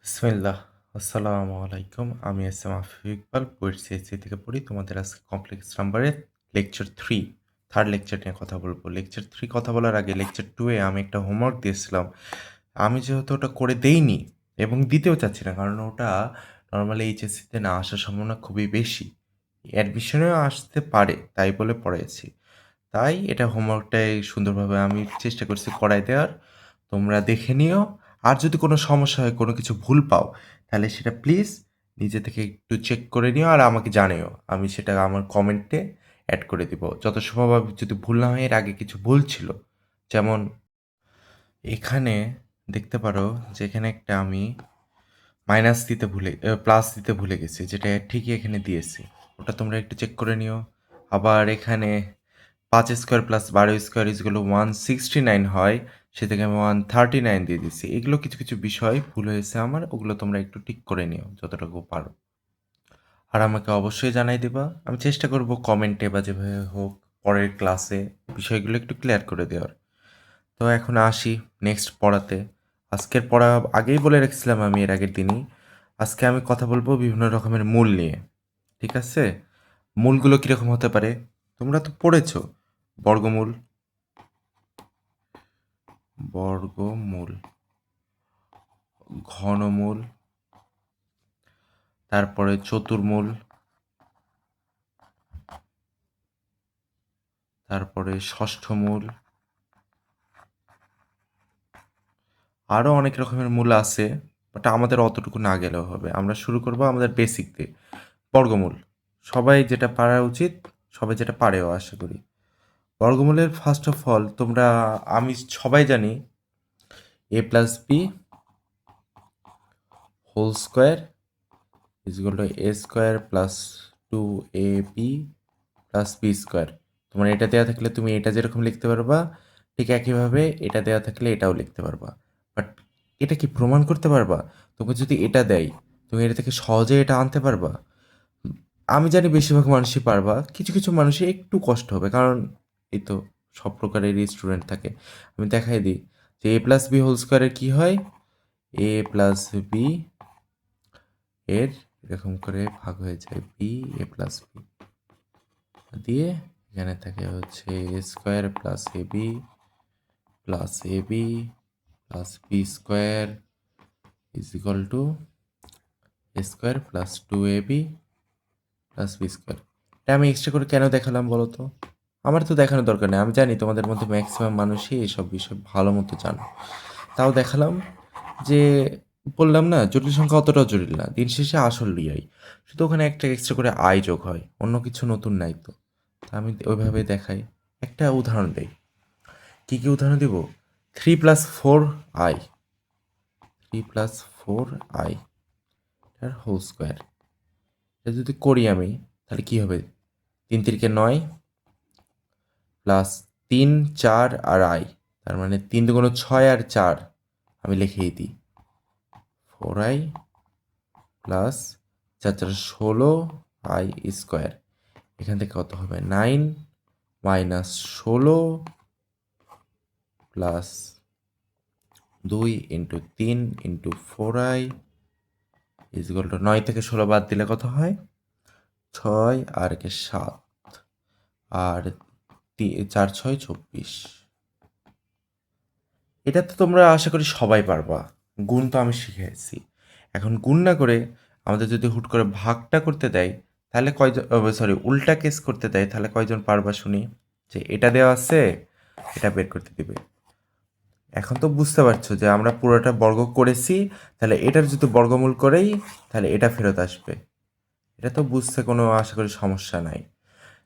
বিসমিল্লাহ। আসসালামু আলাইকুম। আমি S M Afif Iqbal, BUET CSC থেকে পড়ি। তোমাদের আজকে কমপ্লেক্স নাম্বারের লেকচার 3, থার্ড লেকচার নিয়ে কথা বলবো। লেকচার 3 কথা বলার আগে লেকচার 2 এ আমি একটা হোমওয়ার্ক দিয়েছিলাম। আমি যেহেতু ওটা করে দেইনি এবং দিতেও চাচ্ছি না, কারণ ওটা নরমালি এইচএসসিতে না আসার সম্ভাবনা খুবই বেশি। অ্যাডমিশনেও আসতে পারে, তাই বলে পড়াইছি। তাই এটা হোমওয়ার্কটাই সুন্দরভাবে আমি চেষ্টা করছি করায় দেওয়ার। তোমরা দেখে নিও। আর যদি কোনো সমস্যা হয়, কোনো কিছু ভুল পাও, তাহলে সেটা প্লিজ নিজে থেকে একটু চেক করে নিও আর আমাকে জানিও। আমি সেটা আমার কমেন্টে অ্যাড করে দিব। যত সম্ভব যদি ভুল না হয়, এর আগে কিছু ভুল ছিল। যেমন এখানে দেখতে পারো যে এখানে একটা আমি মাইনাস দিতে ভুলে প্লাস দিতে ভুলে গেছি, যেটা ঠিকই এখানে দিয়েছি। ওটা তোমরা একটু চেক করে নিও। আবার এখানে 5² প্লাস 12² ইজগুলো 169 হয়, সে থেকে আমি 139 দিয়ে দিচ্ছি। এগুলো কিছু কিছু বিষয় ভুল হয়েছে আমার, ওগুলো তোমরা একটু ঠিক করে নিও যতটুকু পারো। আর আমাকে অবশ্যই জানাই দিবা। আমি চেষ্টা করব কমেন্টে বা যেভাবে হোক পরের ক্লাসে বিষয়গুলো একটু ক্লিয়ার করে দেওয়ার। তো এখন আসি নেক্সট পড়াতে। আজকের পড়া আগেই বলে রেখেছিলাম আমি এর আগের দিনই। আজকে আমি কথা বলবো বিভিন্ন রকমের মূল নিয়ে। ঠিক আছে? মূলগুলো কীরকম হতে পারে তোমরা তো পড়েছো। বর্গমূল, বর্গমূল, ঘনমূল, তারপরে চতুর্মূল, তারপরে ষষ্ঠমূল, আরও অনেক রকমের মূল আছে, বাট আমাদের অতটুকু না গেলেও হবে। আমরা শুরু করবো আমাদের বেসিক দিয়ে। বর্গমূল সবাই যেটা পারা উচিত, সবাই যেটা পারেও আশা করি। বর্গমূলের ফার্স্ট অফ অল তোমরা, আমি সবাই জানি a plus b whole square ইজগুলো a square plus 2ab plus b square. তোমার এটা দেওয়া থাকলে তুমি এটা যেরকম লিখতে পারবা, ঠিক একইভাবে এটা দেওয়া থাকলে এটাও লিখতে পারবা। বাট এটা কি প্রমাণ করতে পারবা? তোমাকে যদি এটা দেয়, তুমি এটা থেকে সহজে এটা আনতে পারবা? আমি জানি বেশিরভাগ মানুষই পারবা, কিছু কিছু মানুষের একটু কষ্ট হবে, কারণ এই তো সব প্রকারেরই স্টুডেন্ট থাকে। আমি দেখাই দিই যে এ প্লাস বি হোল স্কোয়ারের কী হয়। এ প্লাস বি এর এরকম করে ভাগ হয়ে যায় বি এ প্লাস বি দিয়ে, এখানে থাকে হচ্ছে a square plus a b plus b square is equal to a square plus 2ab plus b square. এটা আমি এক্সট্রা করে কেন দেখালাম বলো তো? আমার তো দেখানোর দরকার নেই, আমি জানি তোমাদের মধ্যে ম্যাক্সিমাম মানুষই এসব বিষয় ভালো মতো জানো। তাও দেখালাম যে, বললাম না জটিল সংখ্যা অতটাও জটিল না, দিন শেষে আসল লিয়াই, শুধু ওখানে একটা এক্সট্রা করে আই যোগ হয়, অন্য কিছু নতুন নাই তো। তা আমি ওইভাবে দেখাই। একটা উদাহরণ দেই। কী কী উদাহরণ দিব? 3+4i, 3+4i এর হোল স্কোয়ার। এটা যদি করি আমি, তাহলে কী হবে? 3×3 = 9 প্লাস 3, 4 আর আই, তার মানে 3×2 = 6 আর 4 আমি লিখেই দিই 4i প্লাস 4×4 = 16i স্কোয়ার। এখান থেকে কত হবে? 9 minus 16 plus 2 into 3 into 4i is equal to 9 থেকে 16 বাদ দিলে কত হয়? 6 আর 7 আর 4 6 24। এটা তো তোমরা আশা করি সবাই পারবা। গুণ তো আমি শিখেছি। এখন গুণ না করে আমাদের যদি হুট করে ভাগটা করতে দেয়, তাহলে কয়জন, সরি উল্টা কেস করতে দেয়, তাহলে কয়জন পারবা শুনি? যে এটা দেওয়া আছে, এটা বের করতে দিবে। এখন তো বুঝতে পারছো যে আমরা পুরোটা বর্গ করেছি, তাহলে এটার যদি বর্গমূল করেই, তাহলে এটা ফেরত আসবে। এটা তো বুঝতে কোনো আশা করি সমস্যা নাই।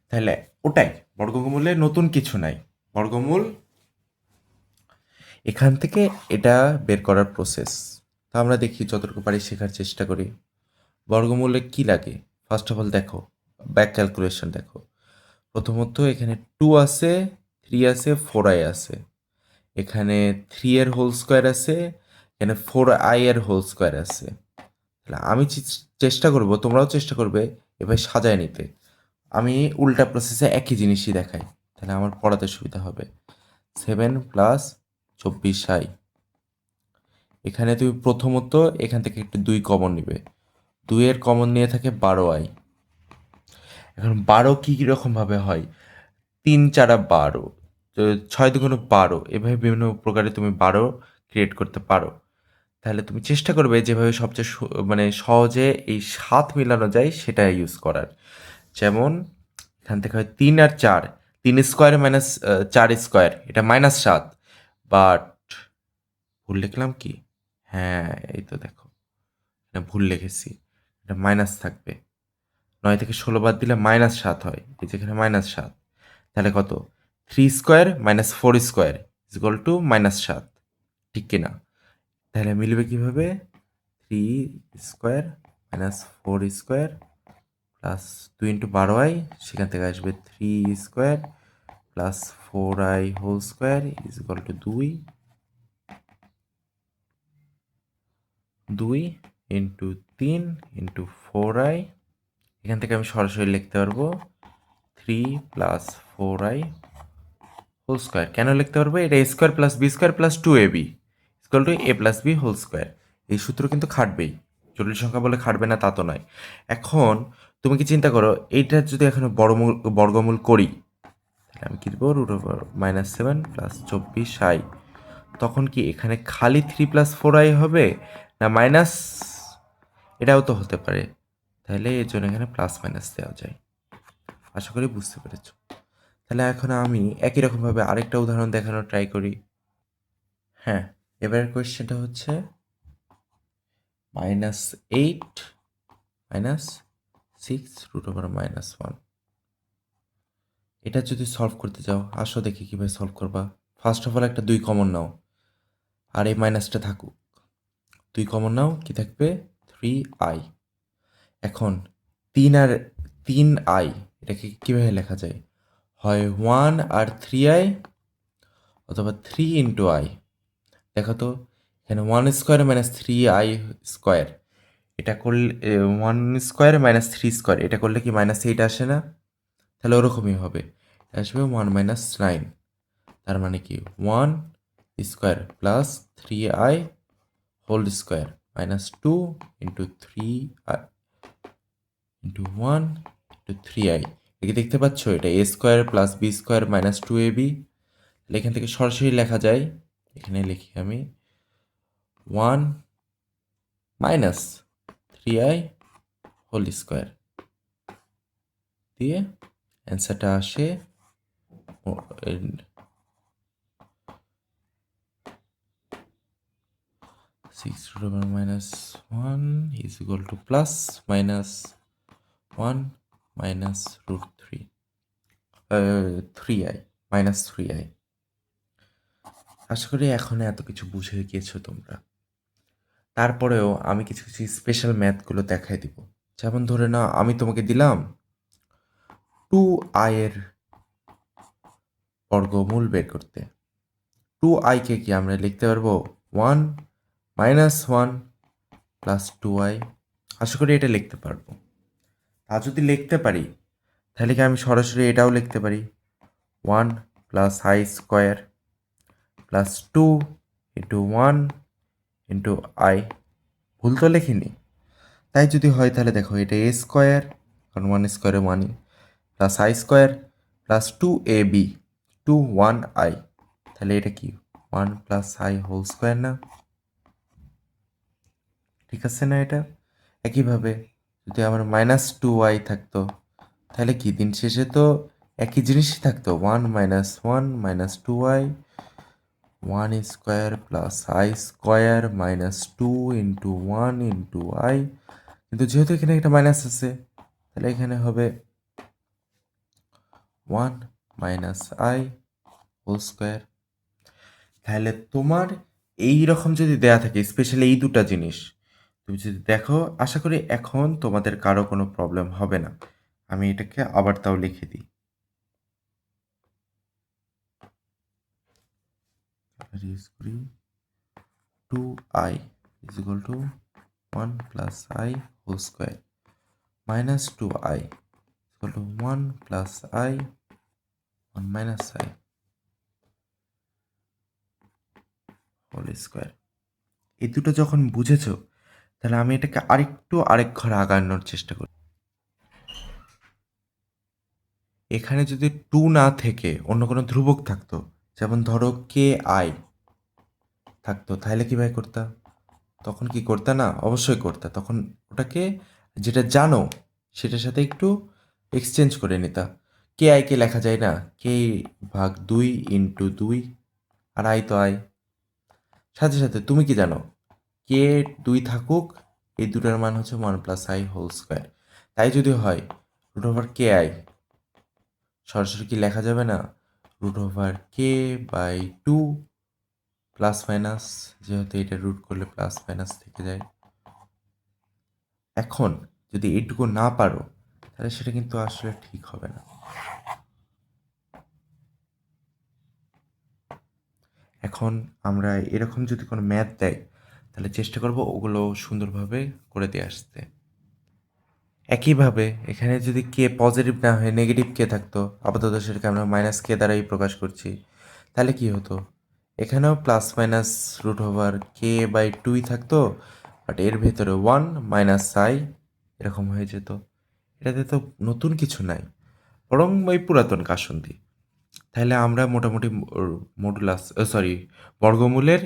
তাহলে ওটাই বর্গমূলে নতুন কিছু নাই। বর্গমূল এখান থেকে এটা বের করার প্রসেস। তো আমরা দেখি যতটুকু পারি শেখার চেষ্টা করি। বর্গমূলে কি লাগে? ফার্স্ট অফ অল দেখো, ব্যাক ক্যালকুলেশন দেখো। প্রথমত এখানে 2 আছে, 3 আছে, 4i আছে। এখানে 3 এর হোল স্কোয়ার আছে, এখানে 4i এর হোল স্কোয়ার আছে। তাহলে আমি চেষ্টা করব, তোমরাও চেষ্টা করবে এভাবে সাজায় নিতে। আমি উল্টা প্রসেসে একই জিনিসই দেখাই, তাহলে আমার পড়াতে সুবিধা হবে। 7 + 24i এখানে তুমি প্রথমত এখান থেকে একটু 2 কমন নিবে, 2 এর কমন নিয়ে থাকে 12i। এখন 12 কী কীরকমভাবে হয়, 3 4 12, 6 দুগুণ 12, এভাবে বিভিন্ন প্রকারে তুমি 12 ক্রিয়েট করতে পারো। তাহলে তুমি চেষ্টা করবে যেভাবে সবচেয়ে মানে সহজে এই 7 মিলানো যায় সেটা ইউজ করার। যেমন এখান থেকে হয় 3 আর 4, 3 স্কোয়ার মাইনাস 4 স্কোয়ার, এটা -7। বাট ভুল লিখলাম কি? হ্যাঁ, এই তো দেখো, এটা ভুল লিখেছি, এটা মাইনাস থাকবে। 9 থেকে 16 বাদ দিলে -7 হয়, এই যেখানে -7। তাহলে কত? 3 square minus 4 square is equal to -7, ঠিক কিনা? তাহলে মিলবে কিভাবে? 3 square minus 4 square plus 2 into 12i, সেখান থেকে আসবে 3 square plus 4i whole square is equal to 2 into 3 into 4i। এখান থেকে আমি সরাসরি লিখতে পারবো 3 প্লাস 4i হোল স্কোয়ার। কেন লিখতে পারবো? এটা a square plus b square plus 2ab equal to a plus b whole square. এই সূত্র কিন্তু খাটবেই, জটিল সংখ্যা বলে খাটবে না তা তো নয়। এখন তুমি কি চিন্তা করো, এইটার যদি এখন বর্গমূল করি, তাহলে আমি কি দেবো? √7 প্লাস 24i। তখন কি এখানে খালি 3 প্লাস 4i হবে, না মাইনাস? এটাও তো হতে পারে। তাহলে এর জন্য এখানে প্লাস মাইনাস দেওয়া যায়। আশা করি বুঝতে পেরেছো। তাহলে এখন আমি একই রকমভাবে আরেকটা উদাহরণ দেখানোর ট্রাই করি। হ্যাঁ, এবারের কোয়েশ্চেনটা হচ্ছে -8 মাইনাস 6√-1। এটা যদি সলভ করতে যাও, আসো দেখি কীভাবে সলভ করবা। ফার্স্ট অফ অল একটা 2 কমন নাও, আর এই মাইনাসটা থাকুক। 2 কমন নাও, কি থাকবে? 3i। এখন 3 এটাকে কীভাবে লেখা যায়? হয় 1 আর 3i, অথবা 3 ইন্টু i। দেখো তো, এখানে 1 স্কোয়ার মাইনাস 3i স্কোয়ার, এটা করলে 1 স্কোয়ার মাইনাস 3 স্কোয়ার, এটা করলে কি -8 আসে না? তাহলে ওরকমই হবে, আসবে 1 মাইনাস 9। তার মানে কি 1 square plus 3i whole square minus 2 into 3i into 1 into 3i। একে দেখতে পাচ্ছ, এটা a square plus b square minus 2ab। এখান থেকে সরাসরি লেখা যায়, এখানে লিখি আমি 1 মাইনাস 3i হোল স্কোয়ার দিয়ে অ্যান্সারটা আসে 6√-1 is equal to plus minus 1 minus √3, 3i minus 3i। আশা করি এখন এত কিছু বুঝে গিয়েছো তোমরা। তারপরেও আমি কিছু কিছু স্পেশাল ম্যাথগুলো দেখাই দিব। যেমন ধরে নাও, আমি তোমাকে দিলাম 2i এর বর্গমূল বের করতে। 2i কে কি আমরা লিখতে পারবো 1 মাইনাস 1 প্লাস 2i? আশা করি এটা লিখতে পারবো। আর যদি লিখতে পারি, তাহলে কি আমি সরাসরি এটাও লিখতে পারি 1 plus i square plus 2 into 1 into i। ভুল তো লিখিনি। তাই যদি হয় তাহলে দেখো, এটা a স্কোয়ার, কারণ 1 স্কোয়ারে 1ই, plus i square plus 2ab 1i। তাহলে এটা কি 1 প্লাস i হোল স্কোয়ার না? ঠিক আছে না এটা? একইভাবে যদি আমার -2i থাকতো, তাহলে কি দিন শেষে তো একই জিনিসই থাকতো, 1 minus 1 minus 2i 1 square plus i square minus 2 into 1 into i। কিন্তু যেহেতু এখানে একটা মাইনাস আছে, তাহলে এখানে হবে 1 মাইনাস i হোল স্কোয়ার। তাহলে তোমার এই রকম যদি দেয়া থাকে, স্পেশালি এই দুটা জিনিস তুমি যদি দেখো, আশা করি এখন তোমাদের কারো কোনো প্রবলেম হবে না। আমি এটাকে আবার তাও লিখে দিই। ইউজ করি 2i is equal to 1 plus i whole square minus 2i is equal to 1 plus i 1 minus i whole square। এই দুটো যখন বুঝেছো, তাহলে আমি এটাকে আরেকটু আরেক ঘর আগানোর চেষ্টা করি। এখানে যদি 2 না থেকে অন্য কোনো ধ্রুবক থাকতো, যেমন ধরো কে আই থাকতো, তাহলে কীভাবে করতা? তখন কি করতা? না, অবশ্যই করতা। তখন ওটাকে যেটা জানো সেটার সাথে একটু এক্সচেঞ্জ করে নিতা। কে আইকে লেখা যায় না, কে ভাগ 2 ইন্টু 2, আর আই তো আই। সাথে সাথে তুমি কি জানো, কে 2 থাকুক, এই দুটার মান হচ্ছে 1 প্লাস আই হোল স্কোয়ার। তাই যদি হয় রুট ওভার কে আই, সরাসরি কি লেখা যাবে না root over k by 2 plus minus, যেহেতু এটা রুট করলে প্লাস মাইনাস থেকে যায়। এখন যদি এইটুকু না পারো, তাহলে সেটা কিন্তু আসলে ঠিক হবে না। এখন আমরা এরকম যদি কোনো ম্যাথ দেয়, তাহলে চেষ্টা করব ওগুলো সুন্দরভাবে করে দিয়ে আসতে। একইভাবে এখানে যদি কে পজিটিভ না হয়ে নেগেটিভ কে থাকতো, আপাতত সেটাকে আমরা মাইনাস কে দ্বারাই প্রকাশ করছি, তাহলে কি হতো? এখানেও plus minus root over k by 2 থাকতো, বাট এর ভেতরে 1 মাইনাস আই এরকম হয়ে যেত। এটাতে তো নতুন কিছু নাই, বরং ওই পুরাতন কাসুন্দি। তাহলে আমরা মোটামুটি মডুলাস সরি বর্গমূলের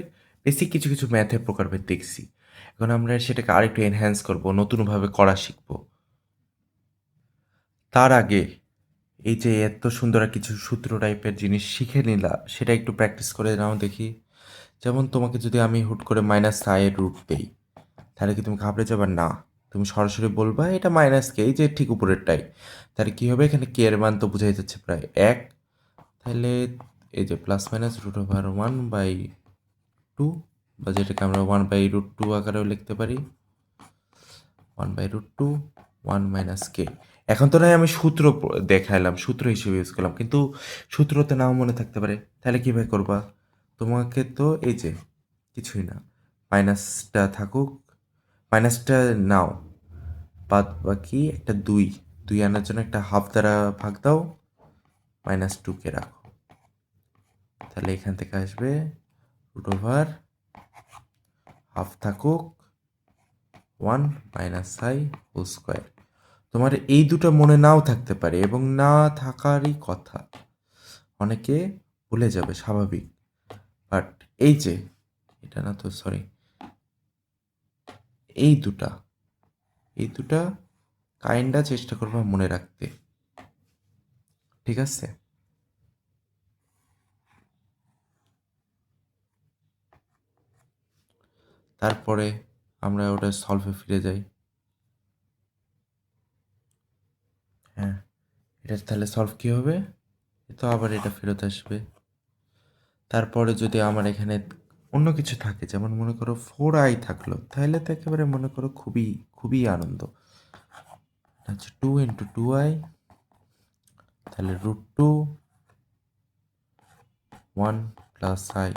বেসিক কিছু কিছু ম্যাথের প্রকারভেদ দেখছি। এখন আমরা সেটাকে আরেকটু এনহ্যান্স করব, নতুনভাবে করা শিখব। তার আগে এই যে এত সুন্দর কিছু সূত্র টাইপের জিনিস শিখে নিলা, সেটা একটু প্র্যাকটিস করে নাও দেখি। যেমন তোমাকে যদি আমি হুট করে মাইনাস আয়ের রুট দেই, তাহলে কি তুমি ঘাবড়ে যাবে? না, তুমি সরাসরি বলবা এটা মাইনাস কে, এই যে ঠিক উপরেরটাই। তাহলে কী হবে, এখানে কে এর মান তো বোঝাই যাচ্ছে প্রায় 1। তাহলে এই যে প্লাস মাইনাস রুট ওভার 1/2, বা যেটাকে আমরা 1/√2 আকারেও লিখতে পারি, 1/√2 1 মাইনাস কে। এখন তো নয় আমি সূত্র দেখাইলাম, সূত্র হিসেবে ইউজ করলাম, কিন্তু সূত্র তো নাও মনে থাকতে পারে। তাহলে কীভাবে করবা? তোমাকে তো এই যে কিছুই না, মাইনাসটা থাকুক, মাইনাসটা নাও, বাদ বাকি একটা 2 2 আনার জন্য একটা হাফ দ্বারা ভাগ দাও, -2কে রাখো। তাহলে এখান থেকে আসবে রুট ওভার হাফ থাকুক 1 মাইনাস আই হোল স্কোয়ার। তোমার এই দুটো মনে নাও থাকতে পারে, এবং না থাকারই কথা, অনেকে ভুলে যাবে, স্বাভাবিক। বাট এই যে এটা না তো, সরি, এই দুটা কাইন্ডা চেষ্টা করবা মনে রাখতে, ঠিক আছে? তারপরে আমরা ওটা সলভে ফিরে যাই। হ্যাঁ, এটা তাহলে সলভ কী হবে? তো আবার এটা ফেরত আসবে। তারপরে যদি আমার এখানে অন্য কিছু থাকে, যেমন মনে করো 4i থাকলো, তাহলে তো একেবারে মনে করো খুবই খুবই আনন্দ। আচ্ছা 2 ইন্টু 2i, তাহলে √2 1 প্লাস আই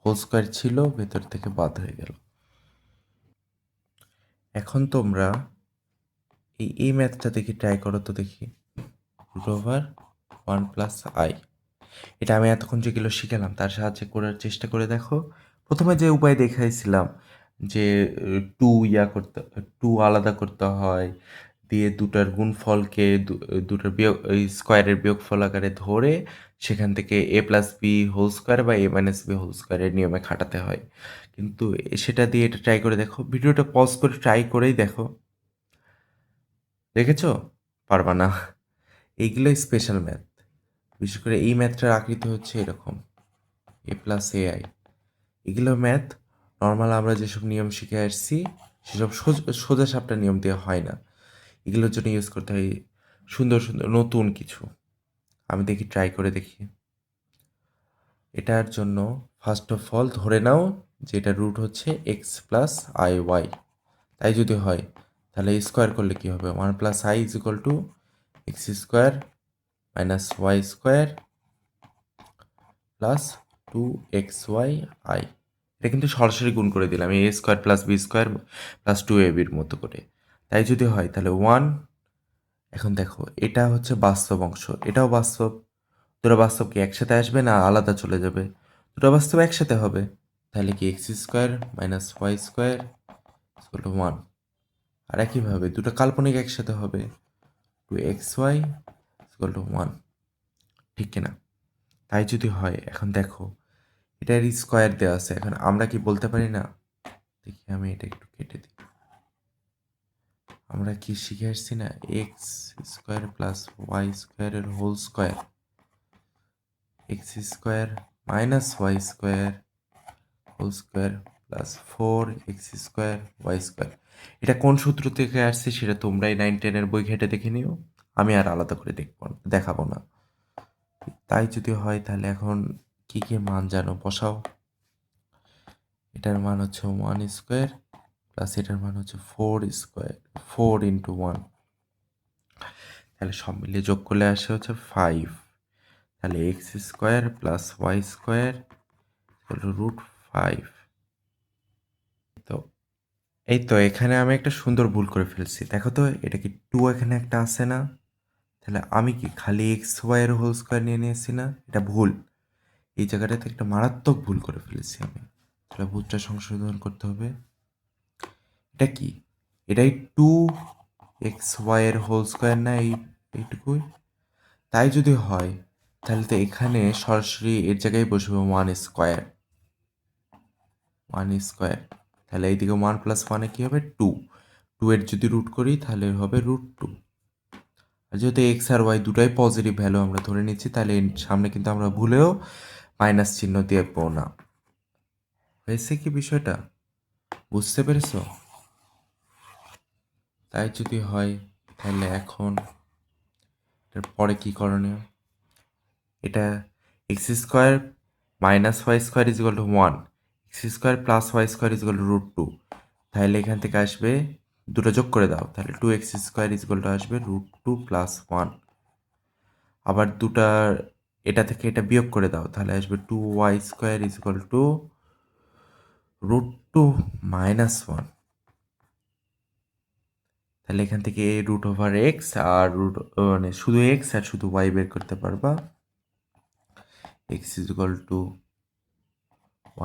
হোল স্কোয়ার ছিল, ভেতর থেকে বাদ হয়ে গেল। এখন তোমরা এই ম্যাথটা দেখি, ট্রাই করো তো দেখি। রুট ওভার 1 প্লাস আই, এটা আমি এতক্ষণ যেগুলো শিখালাম তার সাহায্যে করার চেষ্টা করে দেখো। প্রথমে যে উপায় দেখাইছিলাম, যে 2 2 আলাদা করতে হয়, দিয়ে দুটার গুণফলকে দুটার বিয়োগ, ওই স্কোয়ারের বিয়োগফল আকারে ধরে সেখান থেকে এ প্লাস বি হোল স্কোয়ার বা এ মাইনাস বি হোল স্কোয়ারের নিয়মে খাটাতে হয়। কিন্তু সেটা দিয়ে এটা ট্রাই করে দেখো, ভিডিওটা পজ করে ট্রাই করেই দেখো। দেখেছো? পারবা না। এইগুলোই স্পেশাল ম্যাথ। বিশেষ করে এই ম্যাথটার আকৃতি হচ্ছে এরকম, এ প্লাস এ আই। এগুলো ম্যাথ নর্মাল আমরা যেসব নিয়ম শিখে আসছি সেসব সোজা সাপটা নিয়ম দেওয়া হয় না। এগুলোর জন্য ইউজ করতে হয় সুন্দর সুন্দর নতুন কিছু। আমি দেখি, ট্রাই করে দেখি। এটার জন্য ফার্স্ট অফ অল ধরে নাও যে এটা রুট হচ্ছে এক্স প্লাস আই ওয়াই। তাই যদি হয়, তাহলে স্কোয়ার করলে কী হবে? 1 plus i is equal to x square minus y square plus 2xy i. এটা কিন্তু সরাসরি গুণ করে দিলাম, a square plus b square plus 2ab মতো করে। তাই যদি হয় তাহলে 1। এখন দেখো, এটা হচ্ছে বাস্তব অংশ, এটাও বাস্তব। দুটো বাস্তব কি একসাথে আসবে না আলাদা চলে যাবে? দুটো বাস্তব একসাথে হবে। তাহলে কি x square minus y square equal to 1। আর একইভাবে দুটো কাল্পনিক একসাথে হবে, 2xy ইকুয়াল টু 1, ঠিক কিনা? তাই যদি হয়, এখন দেখো এটার স্কোয়ার দেওয়া আছে, এখন আমরা কি বলতে পারি না, দেখি আমি এটা একটু কেটে দিই, আমরা কি শিখে আসছি না, এক্স স্কোয়ার প্লাস ওয়াই স্কোয়ারের whole square, x square minus y square whole square plus 4x square y square. এটা কোন সূত্র থেকে আসছে সেটা তোমরাই 9-10 বই ঘেটে দেখে নিও, আমি আর আলাদা করে দেখাবো না। তাই যদি হয় তাহলে এখন কি কি মান জানো বসাও। এটার মান হচ্ছে 1 স্কোয়ার প্লাস এটার মান হচ্ছে 4 স্কোয়ার, 4 ইন্টু 1, তাহলে সব মিলিয়ে যোগ করলে আসে হচ্ছে 5। তাহলে x square plus y square √5। তো এই তো এখানে আমি একটা সুন্দর ভুল করে ফেলছি, দেখো তো এটা কি 2 এখানে একটা আছে না, তাহলে আমি কি খালি এক্স ওয়াই এর হোল স্কোয়ার নিয়ে নিয়েছি না, এটা ভুল, এই জায়গাটাতে একটা মারাত্মক ভুল করে ফেলেছি আমি, তাহলে ভুলটা সংশোধন করতে হবে। এটা কি, এটাই 2xy এর হোল স্কোয়ার না, এইটুকুই? তাই যদি হয় তাহলে তো এখানে সরাসরি এর জায়গায় বসবে 1 স্কোয়ার, 1 স্কোয়ার, তাহলে এইদিকে 1 প্লাস 1 কি হবে 2, 2 এর যদি রুট করি তাহলে হবে √2। আর যেহেতু এক্স আর ওয়াই দুটাই পজিটিভ ভ্যালু আমরা ধরে নিচ্ছি, তাহলে এর সামনে কিন্তু আমরা ভুলেও মাইনাস চিহ্ন দেবো না। হয়েছে কি বিষয়টা, বুঝতে পেরেছ? তাই যদি হয় তাহলে এখন এটার পরে কি করণীয়, এটা x square minus y square is equal to 1, x square plus y square is equal to √2, তাহলে এখান থেকে আসবে, দুটো যোগ করে দাও, তাহলে 2x square is equal two আসবে √2 প্লাস 1। আবার এটা থেকে এটা বিয়োগ করে দাও, তাহলে আসবে 2y square is equal to √2 minus 1। তাহলে এখান থেকে √x আর মানে শুধু x আর শুধু y বের করতে পারবা, x is equal two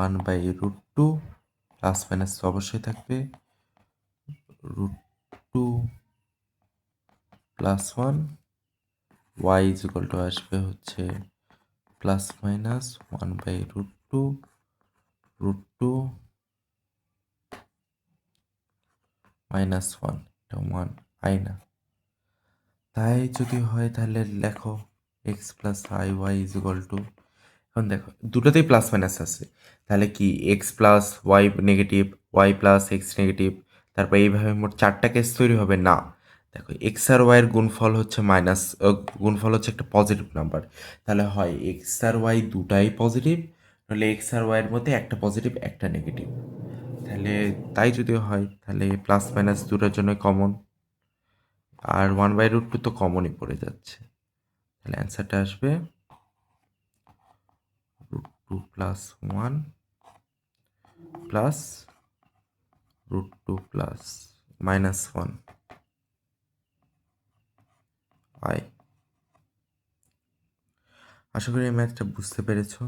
1/√2, plus minus তো অবশ্যই থাকবে, √2 plus 1, y is equal two আসবে হচ্ছে প্লাস মাইনাস 1/√2 √2 মাইনাস 1, এটা 1 আই না। তাই যদি হয় তাহলে লেখো x plus i y is equal to, এখন দেখো দুটোতেই প্লাস মাইনাস আছে, তাহলে কি x plus y negative, y plus x negative, তারপর এইভাবে মোট 4টা কেস তৈরি হবে না। দেখো এক্স আর ওয়াইয়ের গুণফল হচ্ছে মাইনাস, গুণফল হচ্ছে একটা পজিটিভ নাম্বার, তাহলে হয় এক্স আর ওয়াই দুটাই পজিটিভ, নাহলে এক্স আর ওয়াইয়ের মধ্যে একটা পজিটিভ একটা নেগেটিভ। তাহলে তাই যদি হয় তাহলে প্লাস মাইনাস দুটোর জন্য কমন, আর 1/√2 তো কমনই পড়ে যাচ্ছে, তাহলে অ্যান্সারটা আসবে √2 plus 1 plus √2 plus minus 1 i. আশা করি এই ম্যাথটা বুঝতে পেরেছো।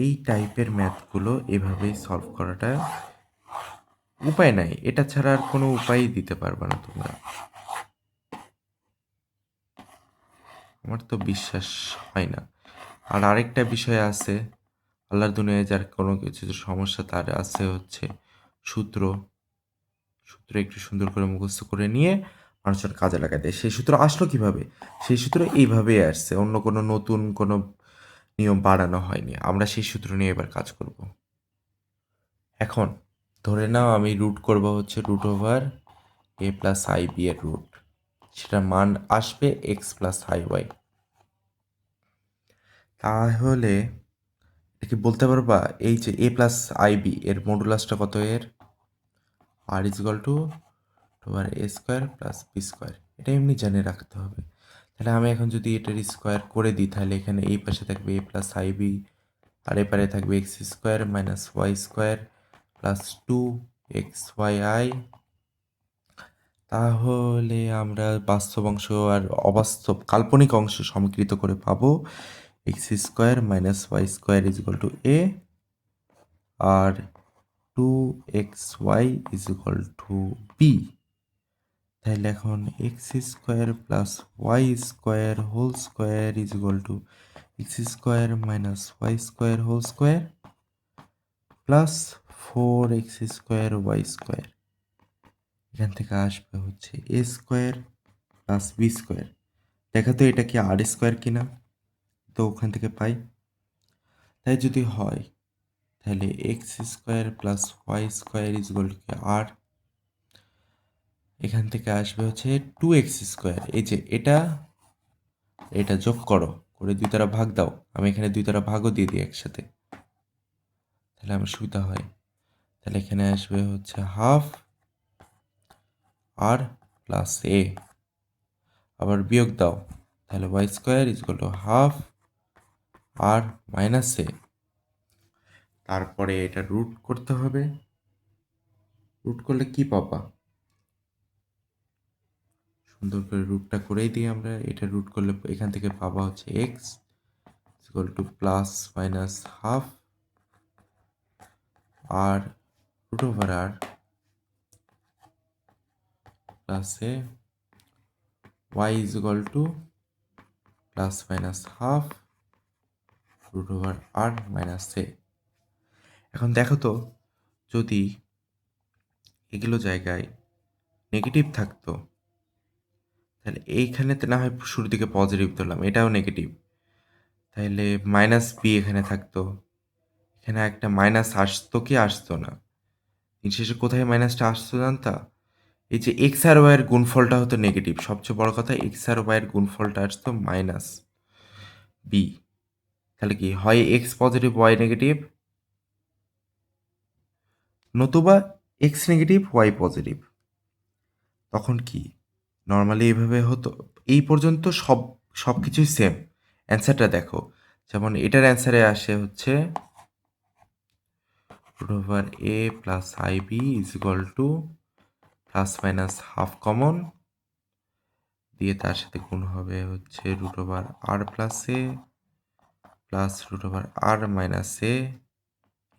এই টাইপের ম্যাথগুলো এভাবেই সলভ করাটা উপায় নাই, এটা ছাড়া আর কোনো উপায়ই দিতে পারবে না তোমরা, আমার তো বিশ্বাস হয় না। আর আরেকটা বিষয় আছে, আল্লাহর দুনিয়ায় যার কোনো কিছু সমস্যা তার আছে হচ্ছে সূত্র, সূত্র একটু সুন্দর করে মুখস্থ করে নিয়ে মানুষের কাজে লাগাই দেয়। সেই সূত্র আসলো কিভাবে, সেই সূত্র এইভাবেই আসছে, অন্য কোনো নতুন কোনো নিয়ম বাড়ানো হয়নি। আমরা সেই সূত্র নিয়ে এবার কাজ করব। এখন ধরে নাও আমি রুট করব হচ্ছে √a প্লাস আই বি এর রুট, সেটার মান আসবে এক্স প্লাস আই ওয়াই। তাহলে এটা কি বলতে পারবা, এই যে a প্লাস আই বি এর মডুলাসটা কত, এর আর ইজ ইকুয়াল টু তোমার এ স্কোয়ার প্লাস বি স্কোয়ার, এটা এমনি জানে রাখতে হবে। তাহলে আমি এখন যদি এটার স্কোয়ার করে দিই তাহলে এখানে এই পাশে থাকবে a প্লাস আই বি, আর এই পারে থাকবে x square minus y square plus 2xyi। তাহলে আমরা বাস্তব অংশ আর অবাস্তব কাল্পনিক অংশ সমীকৃত করে পাবো x square minus y square is equal to a আর 2xy is equal to b. তাহলে এখন x square plus y square whole square is equal to x square minus y square whole square plus 4x square y square. এখান থেকে আসবে হচ্ছে a square plus b square. দেখা তো এটা কি আর স্কোয়ার কিনা, তো ওখান থেকে পাই। তাই যদি হয় তাহলে x square plus y square is equal to r. এখান থেকে আসবে হচ্ছে 2x স্কোয়ার। এই যে এটা যোগ করো, করে 2 দ্বারা ভাগ দাও। আমি এখানে 2 দ্বারা ভাগও দিয়ে দিই একসাথে, তাহলে আমার সুবিধা হয়। তাহলে এখানে আসবে হচ্ছে হাফ আর প্লাস এ, আবার বিয়োগ দাও, তাহলে y square is equal to half r minus a. তারপরে এটা রুট করতে হবে। রুট করলে কি পাবা? সুন্দর করে রুটটা করেই দিই আমরা। এটা রুট করলে এখান থেকে পাবা হচ্ছে x equal to plus minus half r root over R plus a y is equal to plus minus half root over R minus a. এখন দেখো তো, যদি এগুলো জায়গায় নেগেটিভ থাকতো তাহলে এইখানেতে না হয় শুরুর দিকে পজিটিভ ধরলাম, এটাও নেগেটিভ, তাহলে মাইনাস বি এখানে থাকতো। এখানে একটা মাইনাস আসতো কি আসতো না? দিন শেষে কোথায় মাইনাসটা আসতো জানতা? এই যে এক্স আর ওয়াইয়ের গুণফলটা হতো নেগেটিভ, সবচেয়ে বড় কথা এক্স আর ওয়াইয়ের গুণফলটা আসতো মাইনাস বি। তাহলে কি হয়, এক্স পজিটিভ ওয়াই নেগেটিভ, নতুবা এক্স নেগেটিভ ওয়াই পজিটিভ। তখন কি নর্মালি এইভাবে হতো। এই পর্যন্ত সব কিছুই সেম। অ্যান্সারটা দেখো, যেমন এটার অ্যান্সারে আসে হচ্ছে root over a plus i b is equal to plus minus half common দিয়ে তার সাথে গুণ হবে হচ্ছে root over R plus a plus root over R minus a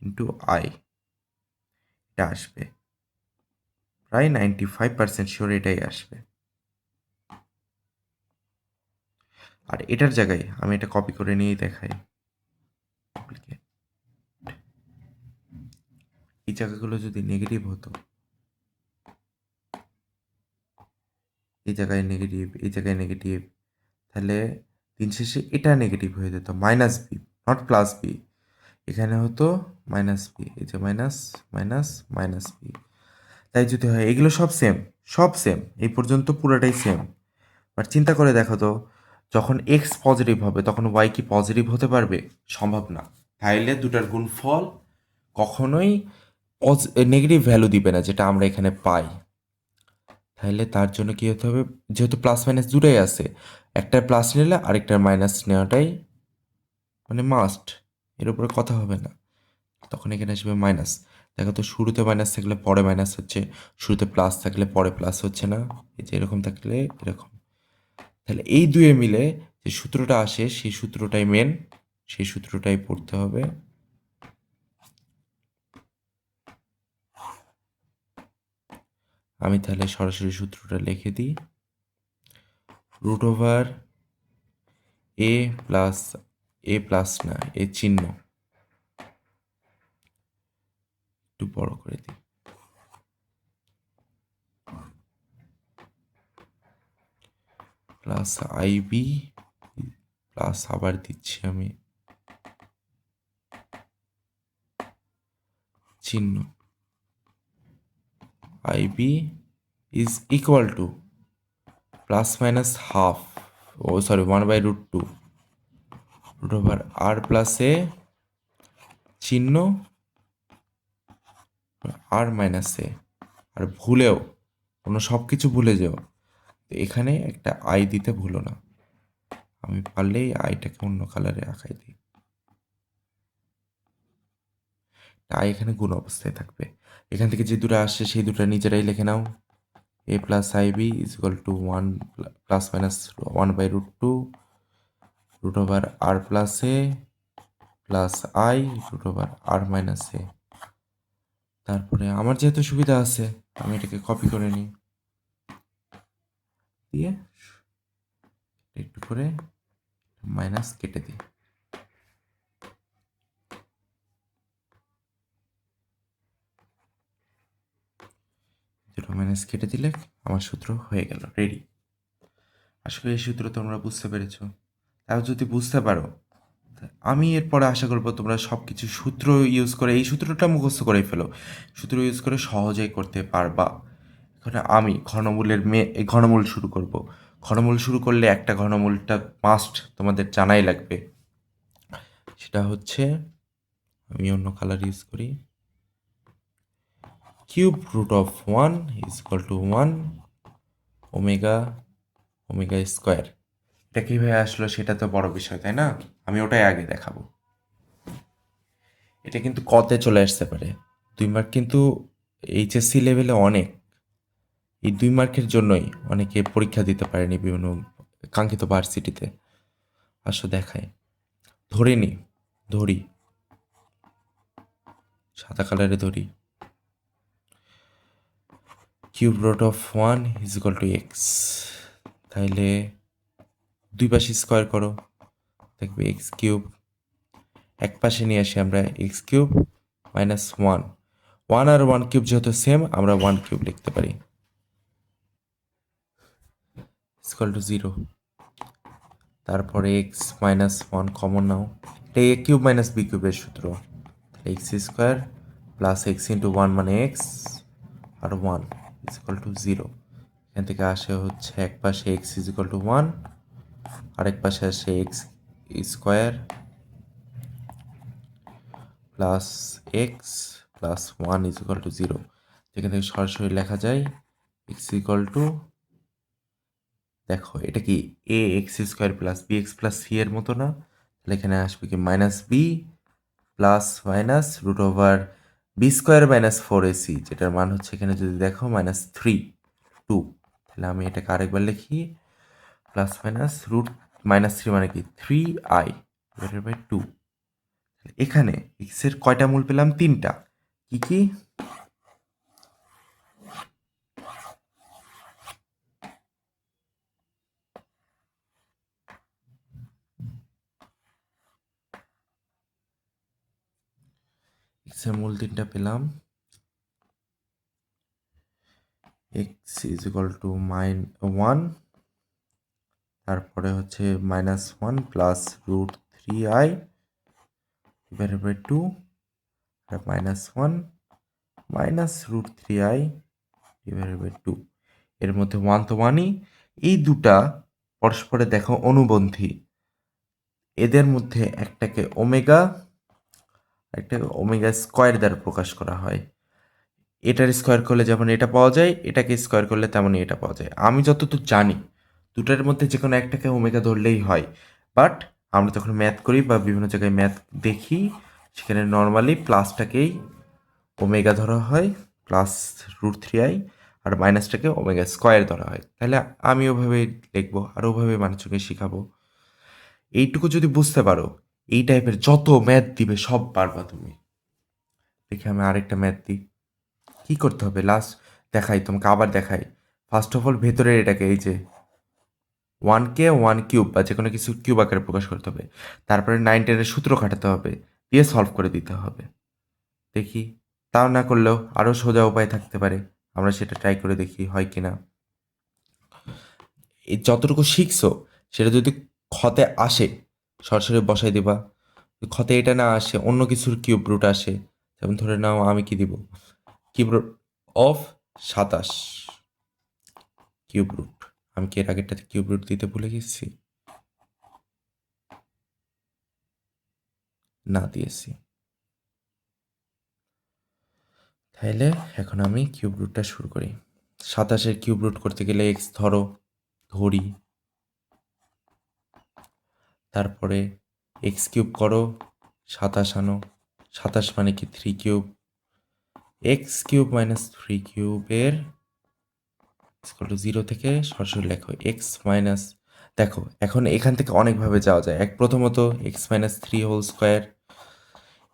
into i. এটা আসবে প্রায় 95% শিওর এটাই আসবে। আর এটার জায়গায় আমি এটা কপি করে নিয়েই দেখাই। এই জায়গাগুলো যদি নেগেটিভ হতো, এই জায়গায় নেগেটিভ, এই জায়গায় নেগেটিভ, তাহলে দিন শেষে এটা নেগেটিভ হয়ে যেত, minus b not plus b. এখানে হতো মাইনাস বি, এই যে মাইনাস মাইনাস মাইনাস বি। তাই যদি হয় এগুলো সব সেম এই পর্যন্ত পুরোটাই সেম। বাট চিন্তা করে দেখো তো, যখন এক্স পজিটিভ হবে তখন ওয়াই কি পজিটিভ হতে পারবে? সম্ভব না। তাইলে দুটার গুণফল কখনোই নেগেটিভ ভ্যালু দিবে না, যেটা আমরা এখানে পাই। তাহলে তার জন্য কি হতে হবে, যেহেতু প্লাস মাইনাস দুটাই আছে, একটার প্লাস নিলে আরেকটার মাইনাস নেওয়াটাই মানে মাস্ট, এর উপরে কথা হবে না। তখন এখানে আসবে মাইনাস। দেখো তো, শুরুতে মাইনাস থাকলে পরে মাইনাস হচ্ছে, শুরুতে প্লাস থাকলে পরে প্লাস হচ্ছে না, এই যে এরকম থাকলে এরকম। তাহলে এই দুয়ে মিলে যে সূত্রটা আসে সেই সূত্রটাই মেন, সেই সূত্রটাই পড়তে হবে। আমি তাহলে সরাসরি সূত্রটা লিখে দিই, রুট ওভার এ প্লাস না, এ চিহ্ন একটু বড় করে দিই, প্লাস আইবি প্লাস আবার দিচ্ছি আমি চিহ্ন, i b is equal to plus minus half, ও sorry 1/√2 root over R plus a চিহ্ন আর মাইনাস এ। আর ভুলেও সব কিছু ভুলে যাও, তো এখানে একটা আই দিতে ভুলো না। আমি পারলেই আইটাকে অন্য কালারে আঁকাই দিই, আই এখানে গুণ অবস্থায় থাকবে। এখান থেকে যে দুটো আসছে সেই দুটো নিজেরাই লিখে নাও, a plus i b is equal to 1 plus minus 1/√2 root over R plus a plus i root over R minus a. তারপরে আমার যেহেতু সুবিধা আছে আমি এটাকে কপি করে নিই, দিয়ে একটু করে মাইনাস কেটে দিই। দুটো মাইনাস কেটে দিলে আমার সূত্র হয়ে গেল, রেডি। আসলে এই সূত্র তোমরা বুঝতে পেরেছো। তাও যদি বুঝতে পারো, আমি এরপরে আশা করবো তোমরা সব কিছু সূত্র ইউজ করে এই সূত্রটা মুখস্থ করে ফেলো, সূত্র ইউজ করে সহজেই করতে পারবা। এখন আমি ঘনমূল শুরু করব। ঘনমূল শুরু করলে একটা ঘনমূলটা মাস্ট তোমাদের জানাই লাগবে, সেটা হচ্ছে, আমি অন্য কালার ইউজ করি, cube root of 1 is equal to 1 omega omega square. এটা কীভাবে আসলো সেটা তো বড় বিষয়, তাই না? আমি ওটাই আগে দেখাবো। এটা কিন্তু কতে চলে আসতে পারে, 2 মার্ক কিন্তু এইচএসসি লেভেলে অনেক, এই 2 মার্কের জন্যই অনেকে পরীক্ষা দিতে পারেনি বিভিন্ন কাঙ্ক্ষিত ভার্সিটিতে। আসো দেখায়, ধরি সাদা কালারে ধরি, cube root of 1 is equal to x. তাহলে দুই পাশে স্কোয়ার করো, দেখবে এক্স কিউব। এক পাশে নিয়ে আসি আমরা, এক্স কিউব মাইনাস 1, 1 আর 1 কিউব যেহেতু সেম আমরা 1 কিউব লিখতে পারি, ইকুয়াল টু 0। তারপরে এক্স মাইনাস 1 কমন নাও, এটা এ কিউব মাইনাস বি কিউবের সূত্র, x square plus x into 1 মানে এক্স আর 1 ইকুয়াল টু 0। এখান থেকে আসে হচ্ছে এক পাশে এক্স ইজ ইকুয়াল টু 1, আরেক পাশে আসে x square plus x plus 1 is equal to 0। যেখান থেকে সরাসরি লেখা যায় এক্স ইকুয়াল টু, দেখো এটা কি a x square plus b x plus c এর মতো না? তাহলে এখানে আসবে কি minus b plus minus root over b square minus 4ac, যেটার মান হচ্ছে এখানে যদি দেখো মাইনাস 3 2। তাহলে আমি এটাকে আরেকবার লিখি, প্লাস মাইনাস রুট মাইনাস 3 মানে কি 3i ডিভাইডেড বাই 2। এখানে এক্স এর কয়টা মূল পেলাম? 3টা। কি কি? এক্স এর মূল 3টা পেলাম, এক্স ইজ ইকুয়াল টু 1, তারপরে হচ্ছে -1 plus root 3i divided by 2, আর -1 minus root 3i divided by 2। এর মধ্যে 1 তো 1ই, এই দুটা পরস্পরে দেখো অনুবন্ধী, এদের মধ্যে একটাকে ওমেগা স্কোয়ার দ্বারা প্রকাশ করা হয়। এটার স্কোয়ার করলে যেমন এটা পাওয়া যায়, এটাকে স্কোয়ার করলে তেমনই এটা পাওয়া যায়। আমি যতদূর জানি দুটার মধ্যে যে কোনো একটাকে ওমেগা ধরলেই হয়, বাট আমরা যখন ম্যাথ করি বা বিভিন্ন জায়গায় ম্যাথ দেখি সেখানে নর্মালি প্লাসটাকেই ওমেগা ধরা হয়, প্লাস রুট 3i, আর মাইনাসটাকে ওমেগা স্কোয়ার ধরা হয়। তাহলে আমি ওভাবেই লিখবো আর ওভাবে মানুষকে শেখাবো। এইটুকু যদি বুঝতে পারো, এই টাইপের যত ম্যাথ দিবে সব পারবা তুমি। দেখি আমি আরেকটা ম্যাথ দিই। কী করতে হবে লাস্ট দেখাই তোমাকে, আবার দেখাই। ফার্স্ট অফ অল ভেতরের এটাকে, এই যে 1কে 1 কিউব বা যে কোনো কিছু কিউব আকারে প্রকাশ করতে হবে, তারপরে 9-10-এর সূত্র খাটাতে হবে, দিয়ে সলভ করে দিতে হবে। দেখি, তাও না করলেও আরও সোজা উপায় থাকতে পারে, আমরা সেটা ট্রাই করে দেখি হয় কি না। এই যতটুকু শিখছো সেটা যদি ক্ষতে আসে সরাসরি বসাই দিবা, ক্ষতে এটা না আসে অন্য কিছুর কিউব রুট আসে, যেমন ধরে নাও আমি কি দিব, cube root of 27 cube root. আমি কি এর আগেরটাতে কিউব রুট দিতে ভুলে গেছি? না, দিয়েছি। তাইলে এখন আমি কিউব রুটটা শুরু করি। 27-এর কিউব রুট করতে গেলে এক্স ধরি, তারপরে এক্স কিউব করো, 27 আনো, 27 মানে কি 3 কিউব, এক্স কিউব মাইনাস 3 কিউবের ইকুয়াল টু 0 থেকে সরাসরি লেখো এক্স মাইনাস, দেখো এখন এখান থেকে অনেকভাবে যাওয়া যায়। প্রথমত x minus 3 whole square,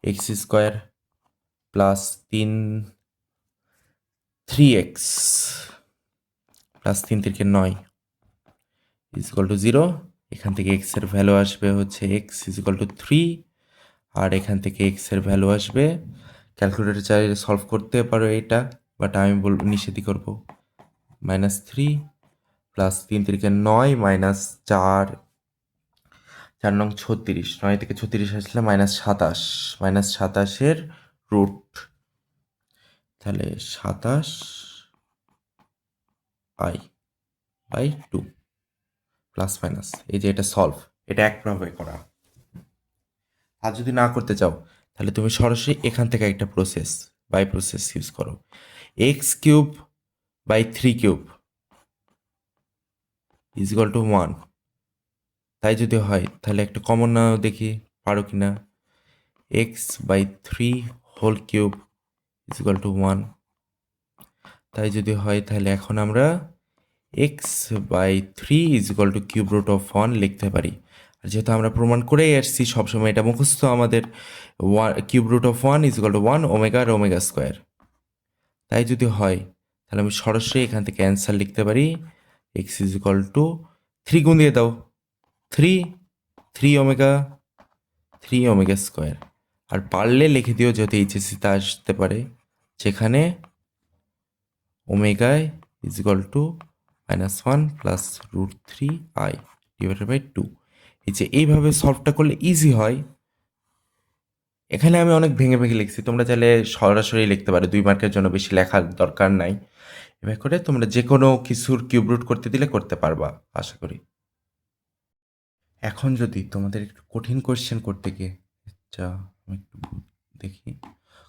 x square plus 3 3x plus 3 তিরিকে 9 ইজ ইকুয়াল টু 0। এখান থেকে x এর ভ্যালু আসবে হচ্ছে x ইজ ইকুয়াল টু 3, আর এখান থেকে x এর ভ্যালু আসবে, ক্যালকুলেটর চাইলে সলভ করতে পারো এটা, বাট আমি বলবো নিষেধই করবো, -3 প্লাস 3 তিরিকে 9 মাইনাস 4 4 নং 36, 9 থেকে 36 আসলে -27, -27 রুট, তাহলে 27i/2 প্লাস মাইনাস। এই যে এটা সলভ, এটা একভাবে করা। আর যদি না করতে চাও তাহলে তুমি সরাসরি এখান থেকে একটা প্রসেস বাই প্রসেস ইউজ করো, x³/3³ ইজ ইকুয়াল টু 1। তাই যদি হয় তাহলে একটা কমন নাও দেখি পারো কি না, x/3³ ইজ ইকুয়াল টু 1। তাই যদি হয় তাহলে এখন আমরা x/3 is equal to cube root of 1 লিখতে পারি। আর যেহেতু আমরা প্রমাণ করেই আসছি, সবসময় এটা মুখস্থ আমাদের, cube root of 1 is equal to 1 omega আর ওমেগা স্কোয়ার। তাই যদি হয় তাহলে আমি সরাসরি এখান থেকে অ্যান্সার লিখতে পারি, এক্স ইজ ইকুয়াল টু 3 গুণ দিয়ে দাও, 3 ওমেগা স্কোয়ার। আর পারলে লিখে দিও যেহেতু এইচএসসিতে আসতে পারে, যেখানে omega is equal to -1 plus √3i/2। এই যে এইভাবে সলভটা করলে ইজি হয়। এখানে আমি অনেক ভেঙে ভেঙে লিখছি, তোমরা চাইলে সরাসরি লিখতে পারো, 2 মার্কের জন্য বেশি লেখার দরকার নাই। এভাবে করে তোমরা যে কোনো কিছুর কিউব রুট করতে দিলে করতে পারবা আশা করি। এখন যদি তোমাদের একটু কঠিন কোয়েশ্চেন করতে গিয়ে, আচ্ছা আমি একটু দেখি,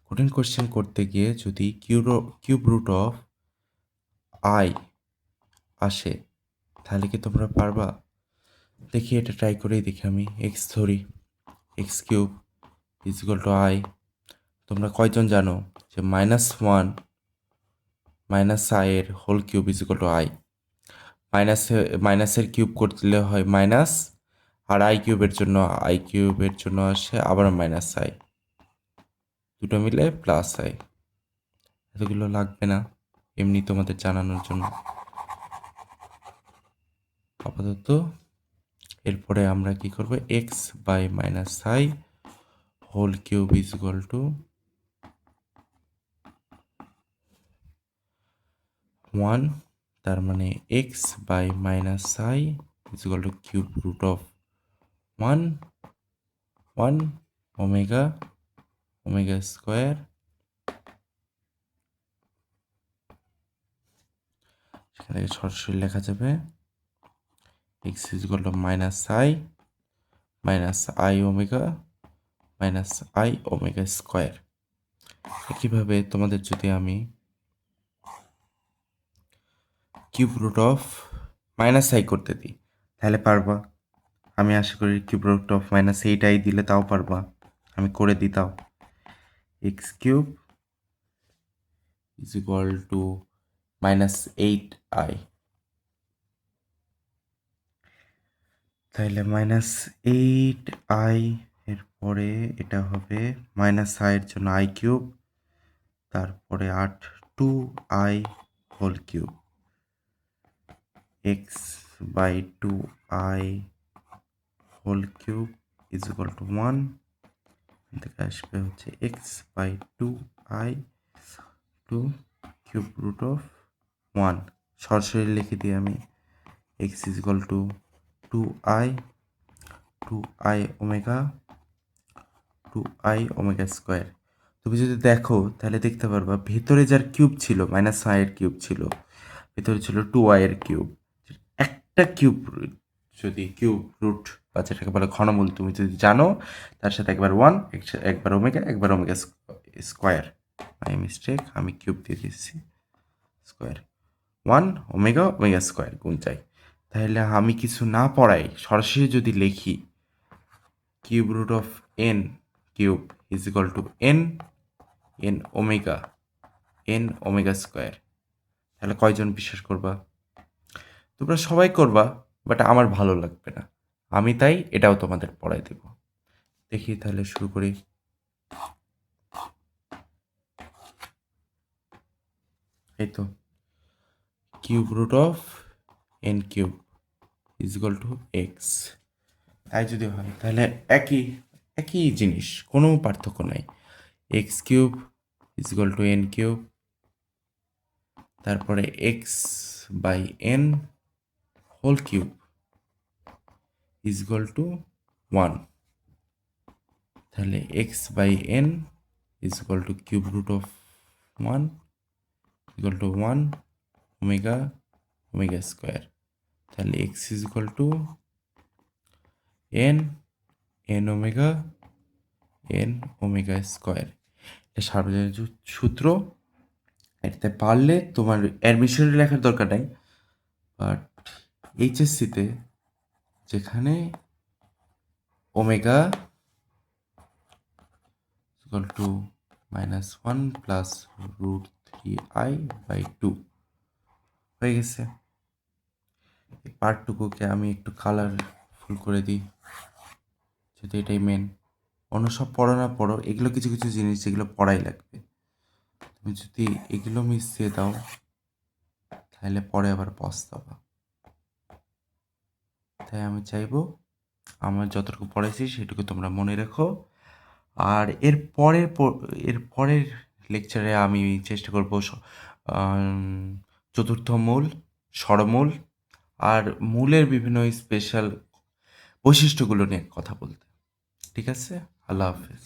কঠিন কোয়েশ্চেন করতে গিয়ে যদি কিউব রুট অফ আই আসে তাহলে কি তোমরা পারবা? দেখি এটা ট্রাই করেই দেখি। আমি এক্স ধরি, x³ is equal to I. তোমরা কয়জন জানো যে -1 -i এর whole cube is equal to i, মাইনাসের কিউব করলে হয় মাইনাস, আর i কিউবের জন্য আসে আবার -i, দুটো মিলে +i। এতগুলো লাগবে না, এমনি তোমাদের জানানোর জন্য আপাতত। এরপরে আমরা কি করব, x/-i whole cube is equal to 1, তার মানে x/-i is equal to cube root of 1 omega square. সেখান থেকে সরাসরি লেখা যাবে x is equal to -i omega square. একইভাবে তোমাদের যদি আমি কিউব রুট অফ -i করতে দিই তাহলে পারবা? আমি আশা করি কিউব রুট অফ -8i দিলে তাও পারবা। আমি করে দিই তাও, x³ is equal two -8i, তাহলে -8i এরপরে এটা হবে -i এর জন্য i³, তারপরে 2i whole cube, x/2i whole cube is equal to 1। থেকে আসবে হচ্ছে x/2i two cube root of 1। সরাসরি লিখে দিই আমি, x is equal two 2i omega square. তুমি যদি দেখো তাহলে দেখতে পারবা ভেতরে যার কিউব ছিল -i এর কিউব ছিল, ভেতরে ছিল 2i এর কিউব। একটা কিউব যদি কিউব রুট বা যেটাকে বলে ঘনমূল তুমি যদি জানো, তার সাথে একবার 1, একবার ওমেগা স্কোয়ার, মাই মিস্টেক, আমি কিউব দিয়ে দিচ্ছি, স্কোয়ার 1 ওমেগা স্কোয়ার গুণ চাই। তাহলে আমি কিছু না পড়াই সরাসরি যদি লিখি cube root of n cube is equal to n omega square, তাহলে কয়জন বিশ্বাস করবা? তোমরা সবাই করবা, বাট আমার ভালো লাগবে না, আমি তাই এটাও তোমাদের পড়াই দেব। দেখি তাহলে শুরু করি। এই তো cube root of n cube is equal to x. তাই যদি হয় তাহলে একই একই জিনিস, কোনো পার্থক্য নাই। X cube is equal to n cube, তারপরে x by n whole cube is equal to 1। তাহলে x by n is equal to cube root of 1 equal to 1 omega omega square. তাহলে x is equal to n n omega square. এটা সার্বজনীন সূত্র। এটাতে পারলে তোমার অ্যাডমিশনে লেখার দরকার নাই, বাট এইচএসসিতে যেখানে omega equal to -1 plus √3i/2 হয়ে গেছে। এই পার্টটুকুকে আমি একটু কালারফুল করে দিই, যদি এটাই মেন। অন্য সব পড়ো না পড়ো, এগুলো কিছু কিছু জিনিস যেগুলো পড়াই লাগবে। তুমি যদি এগুলো মিস দিয়ে দাও তাহলে পরে আবার পস্তাবা। তাই আমি চাইবো আমার যতটুকু পড়াইছি সেটুকু তোমরা মনে রেখো। আর এর পরের লেকচারে আমি চেষ্টা করবো চতুর্থ মূল, স্বরমূল আর মূলের বিভিন্ন স্পেশাল বৈশিষ্ট্যগুলো নিয়ে কথা বলতে। ঠিক আছে, আল্লাহ হাফেজ।